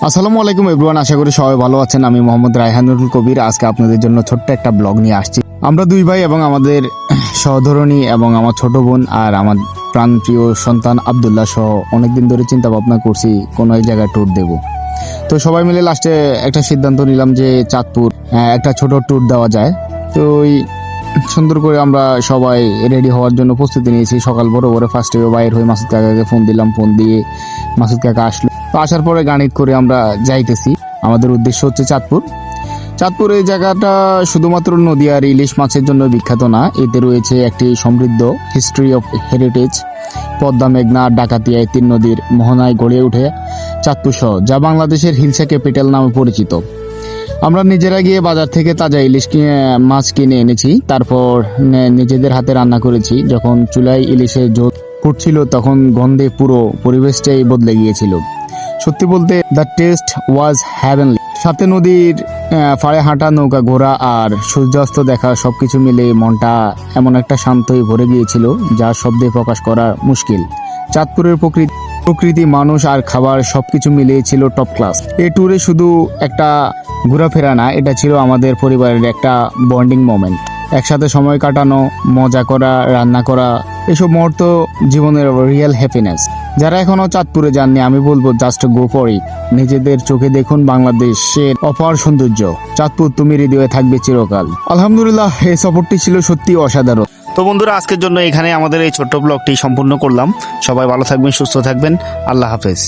আসসালামু আলাইকুম এভরিওয়ান, আশা করি সবাই ভালো আছেন। আমি মোহাম্মদ রায়হানুল কবির আজকে আপনাদের জন্য ছোট্ট একটা ব্লগ নিয়ে আসছি। আমরা দুই ভাই এবং আমাদের সহধরণী এবং আমার ছোট বোন আর আমার প্রাণপ্রিয় সন্তান আব্দুল্লাহ সহ অনেকদিন ধরে চিন্তা ভাবনা করছি কোনো এক জায়গায় ট্যুর দেব। তো সবাই মিলে লাস্টে একটা সিদ্ধান্ত নিলাম যে চাঁদপুর একটা ছোট ট্যুর দেওয়া যায়। তো ওই সুন্দর করে আমরা সবাই রেডি হওয়ার জন্য প্রস্তুতি নিয়েছি। সকাল ভোরে ভোরে ফার্স্টে বাইর হয়ে মাসুদ কাকাকে ফোন দিলাম, ফোন দিয়ে মাসুদ কাকা আসলো। তো আসার পরে গাড়ি করে আমরা যাইতেছি। আমাদের উদ্দেশ্য হচ্ছে চাঁদপুর। চাঁদপুর এই জায়গাটা শুধুমাত্র নদী আর ইলিশ মাছের জন্য বিখ্যাত না, এতে রয়েছে একটি সমৃদ্ধ হিস্ট্রি অফ হেরিটেজ। পদ্মা, মেঘনা, ডাকাতিয়া এই তিন নদীর মোহনায় গড়ে ওঠে চাঁদপুর শহর, যা বাংলাদেশের হিলসা ক্যাপিটাল নামে পরিচিত। আমরা নিজেরা গিয়ে বাজার থেকে তাজা ইলিশ মাছ কিনে এনেছি, তারপর নিজেদের হাতে রান্না করেছি। যখন চুলায় ইলিশের ঝোল ফুটছিল তখন গন্ধে পুরো পরিবেশটাই বদলে গিয়েছিল। সত্যি বলতে দ্য টেস্ট ওয়াজ হ্যাভেনলি। সাথে নদীর পাড়ে হাঁটা, নৌকা ঘোরা আর সূর্যাস্ত দেখা সবকিছু মিলে মনটা এমন একটা শান্তই ভরে গিয়েছিল যা শব্দে প্রকাশ করা মুশকিল। চাঁদপুরের প্রকৃতি, মানুষ আর খাবার সবকিছু মিলিয়ে ছিল টপ ক্লাস। এই ট্যুরে শুধু একটা ঘোরাফেরা না, এটা ছিল আমাদের পরিবারের একটা বন্ডিং মোমেন্ট। একসাথে সময় কাটানো, মজা করা, রান্না করা, এসব মুহূর্ত জীবনের রিয়েল হ্যাপিনেস। যারা এখনো চাঁদপুরে যাননি, আমি বলবো জাস্ট গো ফর ইট। নিজেদের চোখে দেখুন বাংলাদেশের অপার সৌন্দর্য। চাঁদপুর তুমি হৃদয়ে থাকবে চিরকাল। আলহামদুলিল্লাহ, এই সফরটি ছিল সত্যি অসাধারণ। তো বন্ধুরা, আজকের জন্য এখানে আমাদের এই ছোট্ট ব্লগটি সম্পূর্ণ করলাম। সবাই ভালো থাকবেন, সুস্থ থাকবেন। আল্লাহ হাফেজ।